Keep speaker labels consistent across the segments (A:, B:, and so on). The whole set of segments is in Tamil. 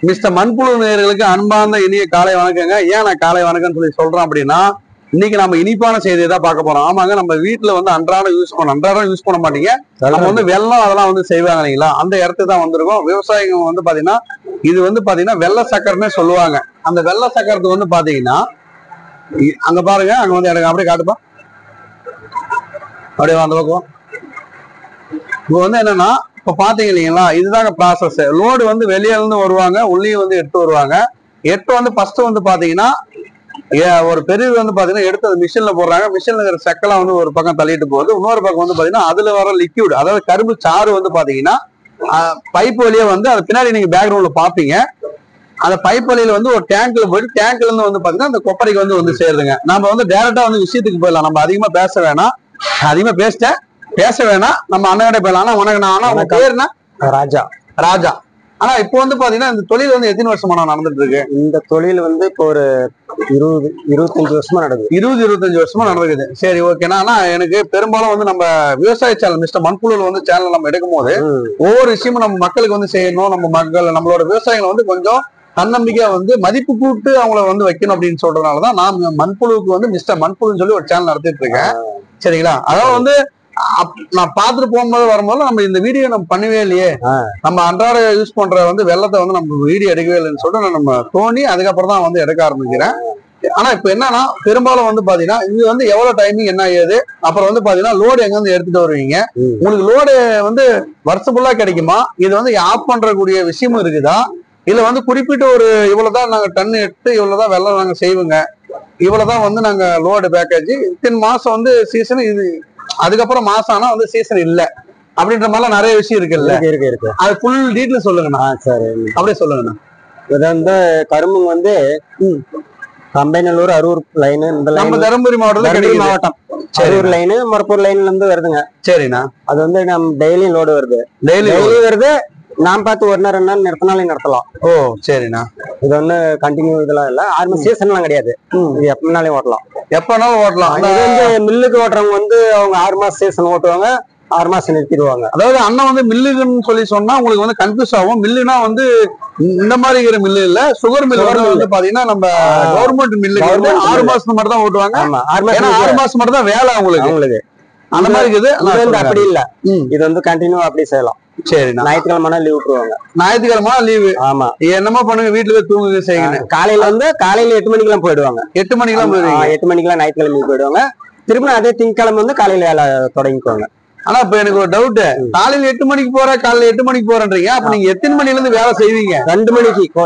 A: மிஸ்டர் மண்புழு நேயர்களுக்கு அன்பார்ந்த இனிய காலை வணக்கங்க. ஏன் நான் காலை வணக்கம்னு சொல்லி சொல்றேன் அப்படின்னா, இன்னைக்கு நம்ம இனிப்பான செய்தியை தான் பார்க்க போறோம். ஆமாங்க, நம்ம வீட்டுல வந்து அன்றாடம் யூஸ் பண்ண மாட்டீங்க. நம்ம வந்து வெள்ளம் அதெல்லாம் வந்து செய்வாங்க இல்லைங்களா, அந்த இடத்துக்கு தான் வந்திருக்கோம். விவசாயிகள் வந்து பாத்தீங்கன்னா, இது வந்து பாத்தீங்கன்னா வெள்ளை சக்கரைன்னு சொல்லுவாங்க. அந்த வெள்ளை சக்கரத்துக்கு வந்து பாத்தீங்கன்னா, அங்க பாருங்க, அங்க வந்து எனக்கு அப்படியே காட்டுப்பா, அப்படியே அந்த பக்கம். இப்போ வந்து என்னன்னா, இப்ப பாத்தீங்க இல்லைங்களா, இதுதாங்க ப்ராசஸ். லோடு வந்து வெளியில இருந்து வருவாங்க, உள்ளேயும் வந்து எடுத்து வருவாங்க. வந்து ஃபர்ஸ்ட் வந்து பாத்தீங்கன்னா, ஒரு பெரிய வந்து பாத்தீங்கன்னா எடுத்து மிஷின்ல போடுறாங்க. மிஷின்ல இருக்கிற செக்கெல்லாம் வந்து ஒரு பக்கம் தள்ளிட்டு போகுது. இன்னொரு பக்கம் வந்து பாத்தீங்கன்னா அதுல வர லிக்யூட், அதாவது கரும்பு சாறு வந்து பாத்தீங்கன்னா பைப் வழியா வந்து அது பின்னாடி நீங்க பேக்ரவுண்ட்ல பாப்பீங்க. அந்த பைப் வழியில வந்து ஒரு டேங்க்ல போயிட்டு டேங்க்ல இருந்து வந்து பாத்தீங்கன்னா அந்த கொப்பரைக்கு வந்து சேருதுங்க. நம்ம வந்து டைரக்டா வந்து விஷயத்துக்கு போயிடலாம். நம்ம அதிகமா பேச வேணாம். அதிகமா பேச வேணாம். நம்ம அண்ணன் போயிடலாம். ஆனா உனக்கு நான் ஆனா உங்க பேர் என்ன? ராஜா. ஆனா இப்போ வந்து பாத்தீங்கன்னா இந்த தொழில் வந்து எத்தனை வருஷமா நடந்துட்டு இருக்கு?
B: இந்த தொழில் வந்து இப்போ ஒரு 20-25 வருஷமா நடக்குது.
A: 20-25 வருஷமா நடக்குது. சரி, ஓகேனா. ஆனா எனக்கு பெரும்பாலும் வந்து நம்ம விவசாய சேனல் மிஸ்டர் மண்புழு வந்து சேனல் நம்ம எடுக்கும் போது ஒவ்வொரு விஷயமும் நம்ம மக்களுக்கு வந்து செய்யணும். நம்மளோட விவசாயிகளை வந்து கொஞ்சம் தன்னம்பிக்கையா வந்து மதிப்பு கூட்டு அவங்கள வந்து வைக்கணும் அப்படின்னு சொல்றதுனாலதான் நான் மண்புழுவுக்கு வந்து மிஸ்டர் மண்புழுன்னு சொல்லி ஒரு சேனல் நடத்திட்டு இருக்கேன். சரிங்களா? அதாவது வந்து நான் பாத்துட்டு போகும்போது வரும்போது நம்ம இந்த வீடியோ நம்ம பண்ணவே இல்லையே, நம்ம அன்றாட யூஸ் பண்ற வந்து வெள்ளத்தை வந்து நம்ம வீடியோ எடுக்கவே இல்லைன்னு சொல்லிட்டு நம்ம தோணி அதுக்கப்புறம் தான் வந்து எடுக்க ஆரம்பிக்கிறேன். ஆனா இப்ப என்னன்னா, பெரும்பாலும் வந்து பாத்தீங்கன்னா இது வந்து எவ்வளவு டைமிங் என்ன ஏது, அப்புறம் வந்து பாத்தீங்கன்னா லோடு எங்க வந்து எடுத்துட்டு வருவீங்க, உங்களுக்கு லோடு வந்து வருஷம் ஃபுல்லா கிடைக்குமா, இது வந்து ஆஃப் பண்றக்கூடிய விஷயமும் இருக்குதா, இல்ல வந்து குறிப்பிட்ட ஒரு இவ்வளவுதான் நாங்க டன் எடுத்து இவ்வளவுதான் வெள்ளம் நாங்க செய்வோங்க, இவ்வளவுதான் வந்து நாங்க லோடு பேக்கேஜ் இத்தனை மாசம் வந்து சீசன், இது அதுக்கப்புறம் மாசம் ஆனா வந்து சீசன் இல்ல அப்படின்ற மாதிரிலாம் நிறைய விஷயம் இருக்குல்ல.
B: இருக்கு.
A: அது ஃபுல் டீட்டெயில் சொல்லுங்கண்ணா.
B: சரி,
A: அப்படியே சொல்லுங்கண்ணா.
B: இது வந்து கரும்பு வந்து கம்பைநல்லூர் அரூர் லைன், இந்த லைன்
A: நம்ம தருமபுரி மாவட்டம்
B: அரூர் லைன் மரப்பூர் லைன்ல இருந்து வருதுங்க.
A: சரிண்ணா.
B: அது வந்து நம்ம டெய்லியும் லோடு வருது. டெய்லி வருது. நான் பார்த்து ஒரு நேரம் 2 நாள் நிறுத்தினாலும் நடத்தலாம்.
A: ஓ சரிண்ணா. இது
B: வந்து கண்டினியூ இதெல்லாம் இல்ல, 6 மாசம் சீசன்லாம் கிடையாது. இது எப்பனாலும் ஓட்டலாம்.
A: எப்பனாலும் ஓட்டலாம்.
B: இது வந்து மில்லுக்கு ஓட்டுறவங்க வந்து அவங்க 6 மாசம் சீசன் ஓட்டுவாங்க, 6 மாசம் நிறுத்திடுவாங்க.
A: அதாவது அண்ணன் வந்து மில்லுன்னு சொல்லி சொன்னா உங்களுக்கு வந்து கன்ஃபியூஸ் ஆகும். மில்லுனா வந்து இந்த மாதிரி இருக்கிற மில்லு இல்ல, சுகர் மில் வந்து பாத்தீங்கன்னா நம்ம கவர்மெண்ட் மில்லு 6 மாசம் மட்டும் தான் ஓட்டுவாங்க. 6 மாசம் மட்டும் தான் வேலை அவங்களுக்கு அந்த மாதிரி இருக்குது.
B: அப்படி இல்ல, இது வந்து கண்டினியூ அப்படி செய்யலாம்.
A: சரி,
B: ஞாயிற்றுக்கிழமை லீவ் விட்டுருவாங்க.
A: ஞாயிற்றுக்கிழமை லீவு. ஆமா, என்னமா பண்ணுங்க, வீட்டுல போய் தூங்குங்க செய்யுங்க.
B: காலையில 8 மணிக்கெல்லாம் போயிடுவாங்க.
A: 8 மணிக்கெல்லாம் போயிடுவாங்க.
B: 8 மணிக்கெல்லாம் ஞாயிற்றுக்கிழமை போயிடுவாங்க. திரும்ப அதே திங்கக்கிழமை வந்து காலையில வேலை தொடங்கிக்குவாங்க.
A: ஆனா இப்ப எனக்கு ஒரு டவுட், காலையில 8 மணிக்கு காலையில 8 மணிக்கு போறேன்றீங்க, அப்ப நீங்க எத்தனை மணில இருந்து வேலை செய்வீங்க?
B: 2 மணிக்கு.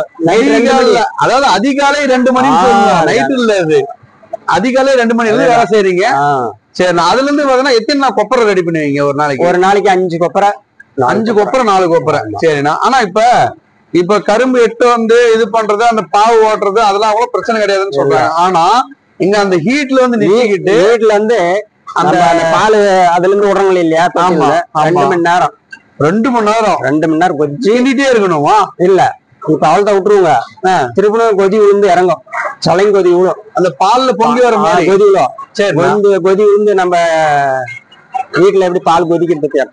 A: அதாவது அதிகாலை 2 மணிக்கு நைட்டு இல்ல, இது அதிகாலை 2 மணில இருந்து வேலை செய்றீங்க. சரி, அதுல இருந்து பாத்தீங்கன்னா எத்தனை கொப்பரை ரெடி பண்ணுவீங்க ஒரு நாளைக்கு?
B: ஒரு நாளைக்கு 5 கொப்பரை,
A: 5 கொப்பரை 4 கொப்பரை. சரிண்ணா. ஆனா இப்ப கரும்பு எட்டு வந்து இது பண்றது, அந்த பாவு ஓட்டுறது அதெல்லாம் அவ்வளவு பிரச்சனை கிடையாதுன்னு சொல்றாங்க. ஆனா இங்க அந்த ஹீட்ல வந்து நிக்கிட்டு
B: வீட்டுல வந்து அந்த பால் அதுல இருந்து விடுறாங்க இல்லையா, 2 மணி நேரம்
A: 2 மணி நேரம் கொதிச்சுட்டே இருக்கணுமா?
B: இல்ல, இப்ப அவள்தான் விட்டுருவாங்க. திருப்பி கொதி விழுந்து இறங்கும், சலைங்க கொதி விழும். அந்த
A: பால்ல பொங்கி வர மாதிரி
B: கொதி விழும். சரி, கொதி விழுந்து நம்ம வீட்டுல எப்படி பால் கொதிக்கிறதுக்கு,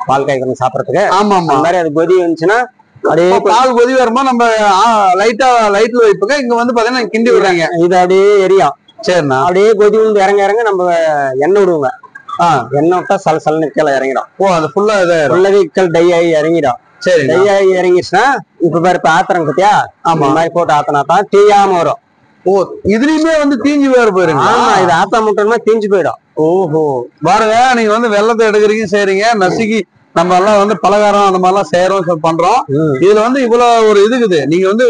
B: பால் காய்கறி சாப்பிடறதுக்கு, ஆமா அந்த மாதிரி அது கொதி வந்துச்சுன்னா அப்படியே
A: பால் கொதி வருமா, நம்ம லைட்ல வைப்புங்க. இங்க வந்து பாத்தீங்கன்னா கிண்டி விடுறாங்க, இது அப்படியே எரியும். சரிண்ணா. அப்படியே கொதி விழுந்து இறங்க நம்ம எண்ணெய் விடுவோங்க. எண்ணெய் விட்டா சலன்னு கீழே இறங்கிடும். ஓ, அது ஃபுல்லாவே டை ஆகி இறங்கிடும். சரி, டை ஆகி இறங்கிடுச்சுன்னா இப்ப பாரு, இப்ப ஆத்துறங்க பத்தியா, ஆமா, மாதிரி போட்டு ஆத்தினா தான் தீயாம வரும். ஓ, இதுலயுமே வந்து தீஞ்சு வேற போயிருங்க. ஆமா, இது ஆத்தா முட்டோம்னா தீஞ்சு போயிடும். ஓஹோ, பாருங்க, நீங்க வந்து வெள்ளத்தை எடுக்கிறீங்க, செய்றீங்க, நசுக்கி நம்ம எல்லாம் வந்து பலகாரம் அந்த மாதிரிலாம் செய்யறோம் பண்றோம். இதுல வந்து இவ்வளவு ஒரு இதுக்குது. நீங்க வந்து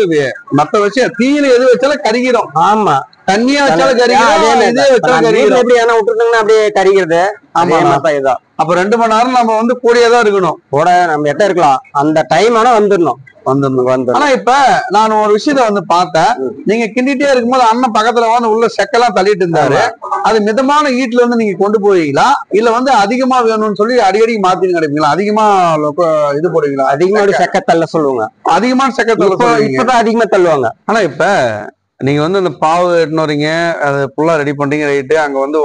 A: மத்த வச்சு தீயில எது வச்சாலும் கருகிடும். ஆமா, தண்ணியா வச்சாலும் கருகிடும்.
B: எப்படி ஏன்னா விட்டுருந்தீங்கன்னா அப்படியே கருகிறது. ஆமா, இதுதான்.
A: அப்ப 2 மணி நேரம் நம்ம வந்து கூடியதான் இருக்கணும்.
B: கூட நம்ம எட்ட இருக்கலாம், அந்த டைம் ஆனா வந்துடணும்.
A: ஆனா இப்ப நான் ஒரு விஷயத்த வந்து பார்த்தேன், நீங்க கிண்டிட்டே இருக்கும்போது அண்ணன் பக்கத்துல வந்து உள்ள செக்கெல்லாம் தள்ளிட்டு இருந்தாரு. அது மிதமான ஈட்டுல இருந்து நீங்க கொண்டு போவீங்களா, இல்ல வந்து அதிகமா வேணும்னு சொல்லி அடிக்கடி மாத்தி கிடைப்பீங்களா? அதிகமா இது போடுவீங்களா?
B: அதிகமா செக்க தள்ள சொல்லுவாங்க.
A: அதிகமான செக்க தள்ள
B: இப்பதான் அதிகமா தள்ளுவாங்க.
A: ஆனா இப்ப நீங்க வந்து இந்த பாவு எட்டுன்னு வரீங்க, அது ஃபுல்லா ரெடி பண்றீங்க, ரைட்டு. அங்க வந்து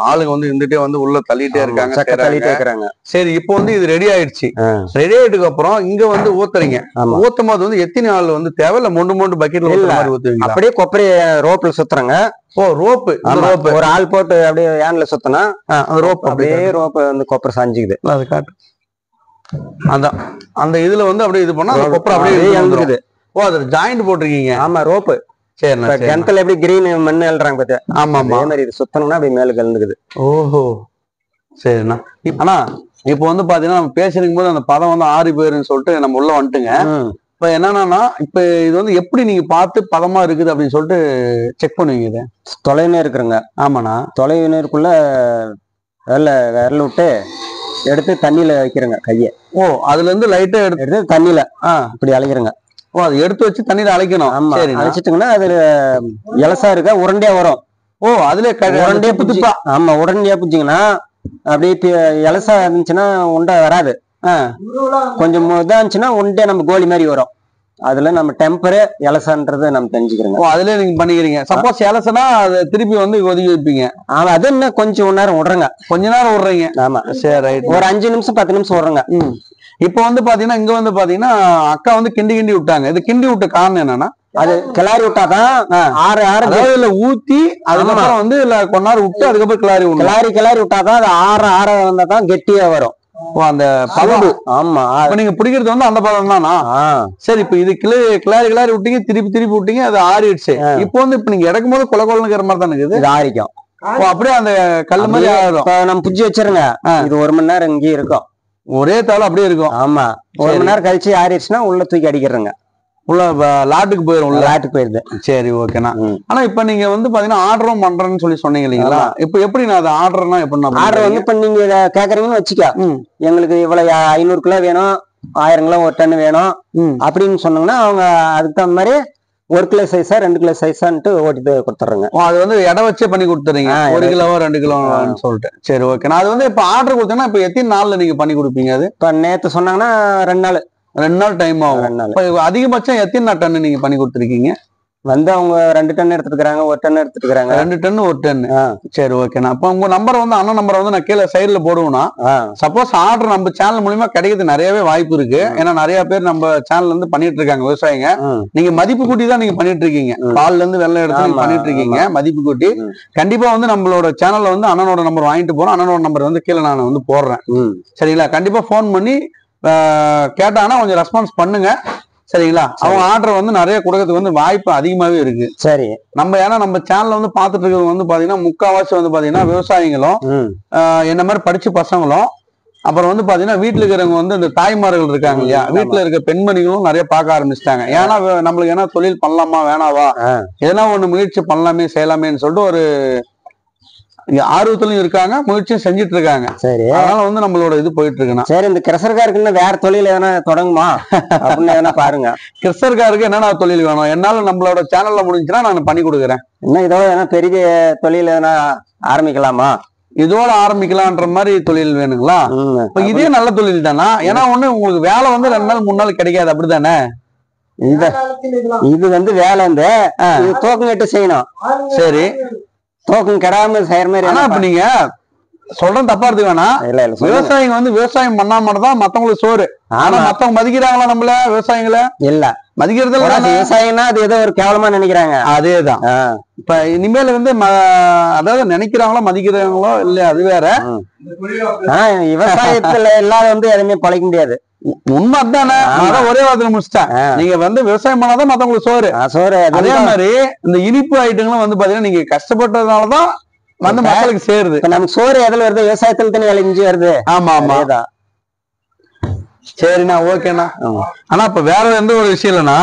A: ஆளுங்க வந்து இருந்துட்டே வந்து உள்ள தள்ளிட்டே இருக்காங்க,
B: தள்ளிட்டே இருக்காங்க.
A: சரி, இப்போ வந்து இது ரெடி ஆயிடுச்சு. ரெடி ஆயிட்டுக்கு அப்புறம் இங்க வந்து ஊத்துறீங்க. ஊத்தும் போது வந்து எத்தனை ஆள் வந்து தேவை, இல்ல மொண்டு பக்கெட்ல ஊத்துற மாதிரி ஊத்துவீங்க?
B: அப்படியே கொப்பரை ரோப்ல சுத்துறாங்க.
A: ஓ, ரோப்பு.
B: ஒரு ஆள் போட்டு அப்படியே ஏன்ல சுத்தினா
A: ரோப்
B: அப்படியே ரோப் வந்து கொப்பரை சாஞ்சுக்குது.
A: அது காட்டு. அதான் அந்த இதுல வந்து அப்படியே இது பண்ணா கொப்பரை அப்படியே வந்துருது. ஓ, அது ஜாயிண்ட் போட்டிருக்கீங்க.
B: ஆமா, ரோப்பு.
A: சரிண்ணா.
B: கிணத்துல எப்படி கிரீன் மண்ணு எழுறாங்க பாத்தியா?
A: ஆமா,
B: அதே மாதிரி இது சுத்தணும்னா அப்படியே மேல கலந்துக்குது.
A: ஓஹோ, சரிண்ணா. ஆனா இப்போ வந்து பாத்தீங்கன்னா நம்ம பேசிருக்கும் போது அந்த பதம் வந்து ஆறி போயிருன்னு சொல்லிட்டு நம்ம உள்ள வந்துட்டுங்க. இப்ப என்னன்னா, இப்ப இது வந்து எப்படி நீங்க பார்த்து பதமா இருக்குது அப்படின்னு சொல்லிட்டு செக் பண்ணுவீங்க? இதை
B: தொலைவினே இருக்குறங்க. ஆமாண்ணா, தொலைவினருக்குள்ள விரல விட்டு எடுத்து தண்ணியில வைக்கிறேங்க கையை. ஓ, அதுல இருந்து லைட்டா எடுத்து தண்ணியில இப்படி அழைக்கிறேங்க. ஓ, அது எடுத்து வச்சு தண்ணியில அழைக்கணும். ஆமா, அழைச்சிட்டுங்கன்னா அதுல இலசா இருக்க உருண்டையா வரும். ஓ, அதுல உருண்டையா புதுப்பா. ஆமா, உருண்டையா புடிச்சிங்கன்னா அப்படியே இலசா இருந்துச்சுன்னா உண்டை வராது. கொஞ்சம் இதா இருந்துச்சுன்னா உண்டே நம்ம கோழி மாதிரி வரும். அதுல நம்ம டெம்பரு இலசான்றதை நம்ம தெரிஞ்சுக்கிறோங்க. ஓ, அதுல நீங்க பண்ணிக்கிறீங்க. சப்போஸ் இலசனா அதை திருப்பி வந்து ஒதுக்கி வைப்பீங்க. ஆமா, அது என்ன கொஞ்சம் நேரம் விடுறேங்க. கொஞ்ச நேரம் விடுறீங்க. ஆமா, சரி, ரைட். ஒரு 5 நிமிஷம் 10 நிமிஷம் விடுறேங்க. இப்ப வந்து பாத்தீங்கன்னா இங்க வந்து பாத்தீங்கன்னா அக்கா வந்து கிண்டி விட்டாங்க. இது கிண்டி விட்ட காரணம் என்னன்னா, அது கிளாரி விட்டாதான் ஆறு ஊத்தி அதுக்கப்புறம் வந்து கொஞ்ச நேரம் விட்டு அதுக்கப்புறம் கிளாரி விட்டாதான் அது ஆற வந்தாதான் கெட்டியா வரும். அந்த பதம். ஆமா, இப்ப நீங்க பிடிக்கிறது வந்து அந்த பதம் தானா? சரி, இப்ப இது கிளாரி விட்டீங்க, திருப்பி விட்டீங்க, அது ஆறிடுச்சு. இப்போ வந்து இப்ப நீங்க இறக்கும் போது கொலங்கிற மாதிரி தானே இருக்குது. இது ஆறிக்கும். அப்படியே அந்த கல்லு மாதிரி ஆகும். நம்ம புடிச்சு வச்சிருங்க. இது 1 மணி நேரம் இங்கேயே இருக்கும். ஒரே தாள் அப்படியே இருக்கும். ஆமா, 1 மணி நேரம் கழிச்சு ஆறிடுச்சுன்னா உள்ள தூக்கி அடிக்கிறேங்க. உள்ள லாட்டுக்கு போயிடும். லாட்டுக்கு போயிருது. சரி, ஓகேண்ணா. ஆனா இப்ப நீங்க வந்து பாத்தீங்கன்னா ஆர்டரும் பண்றேன்னு சொல்லி சொன்னீங்க இல்லைங்களா? இப்ப எப்படி நான் அதை ஆர்டர்னா எப்படின்னா, ஆர்டர் வந்து இப்ப நீங்க கேக்குறீங்கன்னு வச்சுக்க, எங்களுக்கு இவ்வளவு 500 கிலோ வேணும், 1000 கிலோ 1 டன் வேணும் அப்படின்னு சொன்னாங்கன்னா அவங்க அதுக்கு தகுந்த மாதிரி 1 கிலோ சைஸா 2 கிலோ சைஸான்ட்டு ஓட்டிட்டு கொடுத்துட்றேங்க. அது வந்து எடை வச்சே பண்ணி கொடுத்துறீங்க. 1 கிலோவோ 2 கிலோன்னு சொல்லிட்டு. சரி, ஓகே. நான் அது வந்து இப்ப ஆர்டர் கொடுத்தீங்கன்னா இப்ப எத்தனை நாள்ல நீங்க பண்ணி கொடுப்பீங்க? அது இப்ப நேத்து சொன்னாங்கன்னா 2 நாள் டைம் ஆகும். அதிகபட்சம் எத்தனை டன் நீங்க பண்ணி கொடுத்துருக்கீங்க? வந்து அவங்க 2 டன் எடுத்துக்கிறாங்க, 1 டன் எடுத்துக்கிறாங்க. 2 டன் 1 டன். சரி, ஓகேண்ணா. அப்ப உங்க நம்பர் வந்து அண்ணன் நம்பர் வந்து நான் கீழே சைட்ல போடுவேன்னா, சப்போஸ் ஆர்டர் நம்ம சேனல் மூலியமா கிடைக்கிறது நிறையவே வாய்ப்பு இருக்கு. ஏன்னா நிறைய பேர் நம்ம சேனல்ல இருந்து பண்ணிட்டு இருக்காங்க விவசாயிங்க. நீங்க மதிப்பு கூட்டி தான் நீங்க பண்ணிட்டு இருக்கீங்க. பால்ல இருந்து வெள்ளம் எடுத்து நீங்க பண்ணிட்டு இருக்கீங்க மதிப்பு கூட்டி. கண்டிப்பா வந்து நம்மளோட சேனல்ல வந்து அண்ணனோட நம்பர் வாங்கிட்டு போறோம். அண்ணனோட நம்பர் வந்து கீழே நான் வந்து போடுறேன். சரிங்களா? கண்டிப்பா போன் பண்ணி கேட்டாங்கன்னா கொஞ்சம் ரெஸ்பான்ஸ் பண்ணுங்க. சரிங்களா? அவங்க ஆர்டர் வந்து நிறைய கொடுக்கறதுக்கு வந்து வாய்ப்பு அதிகமாவே இருக்கு. சரி, ஏன்னா நம்ம சேனல்ல வந்து பாத்துட்டு இருக்கிறது வந்து பாத்தீங்கன்னா முக்காவாசி வந்து பாத்தீங்கன்னா விவசாயிகளும் என்ன மாதிரி படிச்ச பசங்களும், அப்புறம் வந்து பாத்தீங்கன்னா வீட்டுல இருக்கிறவங்க வந்து இந்த தாய்மார்கள் இருக்காங்க இல்லையா, வீட்டுல இருக்க பெண்மணிகளும் நிறைய பார்க்க ஆரம்பிச்சிட்டாங்க. ஏன்னா நம்மளுக்கு என்ன தொழில் பண்ணலாமா வேணாவா, எதனா ஒண்ணு முயற்சி பண்ணலாமே செய்யலாமேன்னு சொல்லிட்டு ஒரு ஆர்வத்திலும் இருக்காங்க, முயற்சியும் செஞ்சுட்டு இருக்காங்க. சரி, அதனால வந்து நம்மளோட இது போயிட்டு இருக்குன்னா, சரி, இந்த கிருஷ்ணர்காருக்கு வேற தொழில் எதனா தொடங்குமா அப்படின்னு எதனா பாருங்க. கிருஷ்ணர்காருக்கு என்னன்னா தொழில் வேணும், என்னால நம்மளோட சேனல்ல முடிஞ்சுன்னா நான் பண்ணி கொடுக்குறேன். இன்னும் இதோட எதனா பெரிய தொழில் எதனா ஆரம்பிக்கலாமா? இதோட ஆரம்பிக்கலான்ற மாதிரி தொழில் வேணுங்களா? இப்ப இதே நல்ல தொழில் தானா? ஏன்னா ஒண்ணு உங்களுக்கு வேலை வந்து 2 நாள் 3 நாள் கிடைக்காது, அப்படித்தானே? இது வந்து வேலை வந்து தோக்கம் கட்டு செய்யணும். சரி, டோக்கன் கெடாம செய்யற மாதிரி. ஆனா இப்ப நீங்க சொல்றது தப்பா இருக்கு வேணா, விவசாயிங்க வந்து விவசாயம் பண்ணா மட்டும் தான் மத்தவங்களுக்கு சோறு. ஆனா மத்தவங்க மதிக்கிறாங்களா நம்மள விவசாயிங்கள? இல்ல, மதிக்கிறது இல்ல. விவசாயம்னா அது ஏதோ ஒரு கேவலமா நினைக்கிறாங்க. அதேதான். இப்ப இனிமேல் வந்து அதாவது நினைக்கிறாங்களோ மதிக்கிறாங்களோ இல்ல, அது வேற. விவசாயத்துல இல்லாத வந்து எதுவுமே பழைக்க முடியாது. உண்மை தானே? ஒரே வாரத்துல முடிச்சிட்டேன். நீங்க வந்து விவசாயம் பண்ணாதான் மத்தவங்களுக்கு சோறு. அதே மாதிரி இந்த இனிப்பு ஐட்டங்களும் வந்து பாத்தீங்கன்னா நீங்க கஷ்டப்பட்டதுனாலதான் வந்து மக்களுக்கு சேருது. நமக்கு சோறு எதுல வருது? விவசாயத்துல தானே விளைஞ்சு வருது. ஆமா ஆமா, சரிண்ணா, ஓகேண்ணா. ஆனா இப்ப வேற எந்த ஒரு விஷயம் இல்லைன்னா,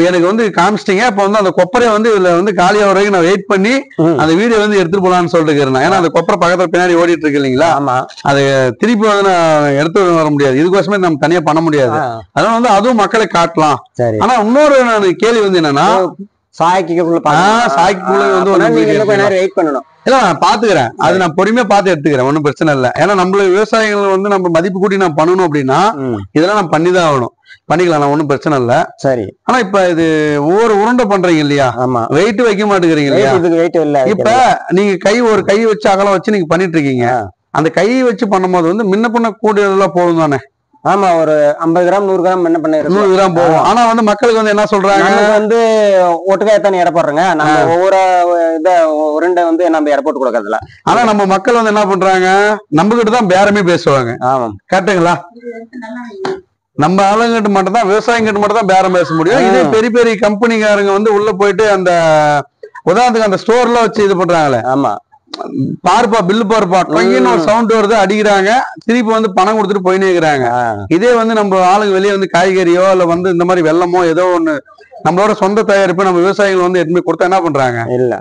B: எனக்கு வந்து காமிச்சிட்டீங்க. இப்ப வந்து அந்த கொப்பரையை வந்து இதுல வந்து காலியா வரைக்கும் நான் வெயிட் பண்ணி அந்த வீடியோ வந்து எடுத்துட்டு போலான்னு சொல்லிட்டு இருக்கிறேன். ஏன்னா அந்த கொப்பரை பக்கத்துல பின்னாடி ஓடிட்டு இருக்கு இல்லைங்களா, அது திருப்பி வந்து நான் எடுத்து வர முடியாது. இதுக்கோசமே நம்ம தனியா பண்ண முடியாது. அதனால வந்து அதுவும் மக்களை காட்டலாம். ஆனா இன்னொரு கேள்வி வந்து என்னன்னா, சாய்க்குள்ள வந்து வெயிட் பண்ணணும். இல்ல, நான் பாத்துக்கிறேன். அது நான் பொறுமையா பார்த்து எடுத்துக்கிறேன், ஒன்னும் பிரச்சனை இல்லை. ஏன்னா நம்மள விவசாயிகள் வந்து நம்ம மதிப்பு கூட்டி நான் பண்ணணும் அப்படின்னா இதெல்லாம் நான் பண்ணிதான் ஆகணும்.
A: பண்ணிக்கலாம், ஒன்றும் பிரச்சனை இல்ல.
B: சரி.
A: ஆனா இப்ப இது ஒவ்வொரு உருண்டை பண்றீங்க இல்லையா?
B: ஆமா.
A: வெயிட் வைக்க மாட்டேங்கிறீங்க இல்லையா?
B: இதுக்கு வெயிட் இல்ல.
A: இப்ப நீங்க ஒரு கை வச்சு அகலம் வச்சு நீங்க பண்ணிட்டு இருக்கீங்க. அந்த கை வச்சு பண்ணும்போது வந்து முன்ன பண்ண கூடியதெல்லாம் போதும் தானே?
B: ஆமா, ஒரு 50 கிராம் 100 கிராம் என்ன பண்ண
A: 100 கிராம் போகும். ஆனா வந்து மக்களுக்கு வந்து என்ன சொல்றாங்க,
B: வந்து ஒட்டுக்கா எத்தனை எடை போடுறோங்க, நம்ம ஒவ்வொரு இத உருண்டை வந்து நம்ம எடை போட்டு கொடுக்கறதுல.
A: ஆனா நம்ம மக்கள் வந்து என்ன பண்றாங்க, நம்ம கிட்ட தான் பேரமே பேசுவாங்க.
B: ஆமா,
A: கரெக்டுங்களா? நம்ம ஆளுங்கிட்ட மட்டும் தான், விவசாயிங்கிட்ட மட்டும் தான் பேரம் பேச முடியும். இதே பெரிய பெரிய கம்பெனிக்காரங்க வந்து உள்ள போயிட்டு அந்த உதாரணத்துக்கு அந்த ஸ்டோர்ல வச்சு இது பண்றாங்களே,
B: ஆமா,
A: பாருப்பா பில்லு பாருப்பா டொங்கின்னு ஒரு சவுண்ட் வருது, அடிக்கிறாங்க, திருப்பி வந்து பணம் கொடுத்துட்டு போயினே இருக்கிறாங்க. இதே வந்து நம்ம ஆளுங்க வெளியே வந்து காய்கறியோ இல்ல வந்து இந்த மாதிரி வெள்ளமோ ஏதோ ஒண்ணு நம்மளோட சொந்த தயாரிப்பு நம்ம விவசாயிகள் வந்து எடுத்து கொடுத்தா என்ன பண்றாங்க,
B: இல்ல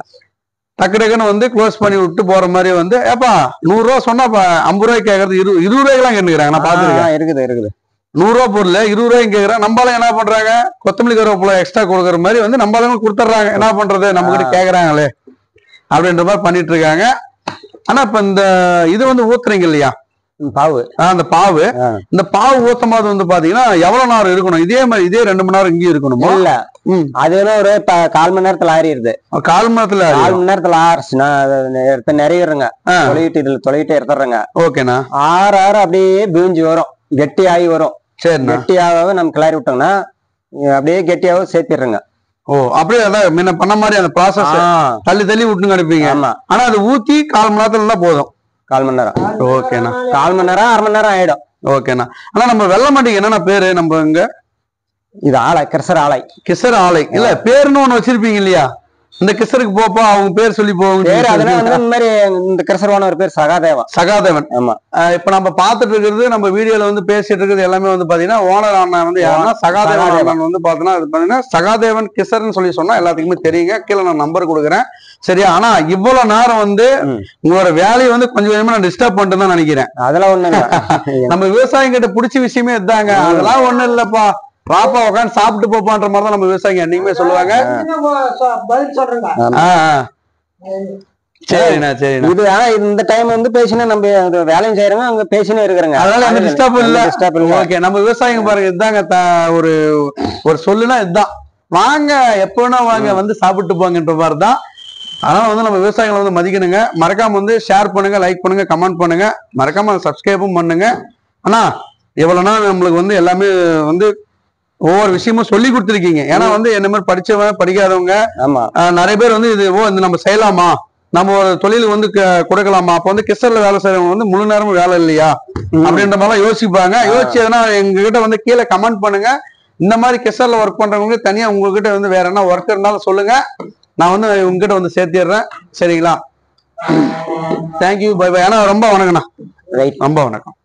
A: டக்கு டக்குன்னு வந்து க்ளோஸ் பண்ணி விட்டு போற மாதிரி வந்து, ஏப்பா 100 ரூபா சொன்னா 50 ரூபாய்க்கு கேட்கறது 20 ரூபாய்க்கு கேட்டுக்கிறாங்க. நான் பாத்துருக்கேன்.
B: இருக்குது
A: 100 ரூபா பொருள் 20 ரூபாய்க்கு கேட்கறாங்க. நம்மளால என்ன பண்றாங்க, கொத்தமல்லி கருவேப்பிலை எக்ஸ்ட்ரா கொடுக்குற மாதிரி வந்து நம்மளால கொடுத்துட்றாங்க. என்ன பண்றது, நம்ம கிட்ட கேக்குறாங்களே அப்படின்ற மாதிரி பண்ணிட்டு இருக்காங்க. ஆனா இப்ப இந்த இது வந்து ஊத்துறீங்க இல்லையா,
B: பாவு,
A: அந்த பாவு, இந்த பாவு ஊத்தும் போது வந்து பாத்தீங்கன்னா எவ்வளவு நேரம் இருக்கணும்? இதே மாதிரி இதே 2 மணி நேரம் இங்கேயும் இருக்கணுமா?
B: இல்ல, அது ஒரு 1/4 மணி நேரத்துல ஆறிடுது.
A: 1/4 மணி நேரத்துல
B: 4 மணி நேரத்துல ஆறுச்சுன்னா எடுத்து நிறையிடுறங்க, தொலைவிட்டு எடுத்துடுறங்க.
A: ஓகேண்ணா.
B: ஆறு அப்படியே பீஞ்சு வரும், கெட்டி ஆகி வரும். சரி, கெட்டியாவே நம்ம கிளறி விட்டோம்னா அப்படியே கெட்டியாவே சேர்த்திடுறங்க.
A: ஓ, அப்படியே அதான் முன்ன பண்ண மாதிரி அந்த ப்ராசஸ் தள்ளி தள்ளி விட்டுன்னு கிடைப்பீங்க. ஆனா அது ஊத்தி 1/4 மணி நேரத்துல இருந்தா போதும். 1/4 மணி நேரம். ஓகேண்ணா.
B: 1/4 மணி நேரம் 1/2 மணி நேரம் ஆயிடும்.
A: ஓகேண்ணா. ஆனா நம்ம வெள்ளமாட்டிக்கு என்னென்ன பேரு நம்ம இங்க?
B: இது ஆலை, கிருசர் ஆலை.
A: கிருசர் ஆலை இல்ல, பேருன்னு ஒண்ணு வச்சிருப்பீங்க இல்லையா? இந்த கிருசருக்கு போப்பா அவங்க பேர் சொல்லி போவாங்க.
B: இந்த மாதிரி இந்த கிருசர்வான ஒரு பேர் சகாதேவன்.
A: சகாதேவன். ஆமா. இப்ப நம்ம பாத்துட்டு இருக்கிறது, நம்ம வீடியோல வந்து பேசிட்டு இருக்கிறது எல்லாமே வந்து பாத்தீங்கன்னா ஓனர் அண்ணன் வந்து யாருன்னா சகாதேவன் அண்ணன் வந்து பாத்தீங்கன்னா சகாதேவன் கிருசர்னு சொல்லி சொன்னா எல்லாத்துக்குமே தெரியுங்க. கீழே நான் நம்பர் கொடுக்குறேன். சரியா? ஆனா இவ்வளவு நேரம் வந்து உங்களோட வேலையை வந்து கொஞ்சம் கொஞ்சமா நான் டிஸ்டர்ப் பண்ணிட்டு தான் நினைக்கிறேன்.
B: அதெல்லாம் ஒண்ணு இல்ல.
A: நம்ம விவசாயம் கிட்ட பிடிச்ச விஷயமே இதுதாங்க. அதெல்லாம் ஒண்ணு இல்லப்பா, பாப்பா உட்காந்து சாப்பிட்டு போப்பான்ற மாதிரி தான் நம்ம விவசாயிங்க என்னைக்குமே சொல்லுவாங்க. சரிண்ணா சரிண்ணா.
B: இது இந்த டைம் வந்து பேசினா நம்ம வேலையும் செய்யறோங்க, அங்க பேசினே இருக்கிறாங்க.
A: அதனால அந்த டிஸ்டர்ப் இல்ல. ஓகே, நம்ம விவசாயிங்க பாருங்க இதுதாங்க ஒரு சொல்லுனா இதுதான், வாங்க எப்போனா வாங்க வந்து சாப்பிட்டு போங்கன்ற மாதிரி தான். அதனால வந்து நம்ம விவசாயிகளை வந்து மதிக்கணுங்க. மறக்காம வந்து ஷேர் பண்ணுங்க, லைக் பண்ணுங்க, கமெண்ட் பண்ணுங்க, மறக்காம சப்ஸ்கிரைபும் பண்ணுங்க. ஆனா எவ்வளவு நாள் நம்மளுக்கு வந்து எல்லாமே வந்து ஒவ்வொரு விஷயமும் சொல்லி கொடுத்துருக்கீங்க. ஏன்னா வந்து என்ன மாதிரி படிச்சவங்க படிக்காதவங்க நிறைய பேர் வந்து இது இந்த நம்ம செய்யலாமா, நம்ம ஒரு தொழில் வந்து கொடுக்கலாமா, அப்ப வந்து கிருஷ்ணர்ல வேலை செய்யறவங்க வந்து முழு நேரமும் வேலை இல்லையா அப்படின்ற மாதிரிலாம் யோசிப்பாங்க. யோசிச்சதுன்னா எங்ககிட்ட வந்து கீழே கமெண்ட் பண்ணுங்க. இந்த மாதிரி கிருஷ்ணர்ல ஒர்க் பண்றவங்க தனியா உங்ககிட்ட வந்து வேற என்ன ஒர்க் இருந்தாலும் சொல்லுங்க, நான் வந்து உங்ககிட்ட வந்து சேர்த்திடுறேன். சரிங்களா? Thank you, bye bye. ஏன்னா ரொம்ப வணக்கம்ண்ணா. ரொம்ப வணக்கம்.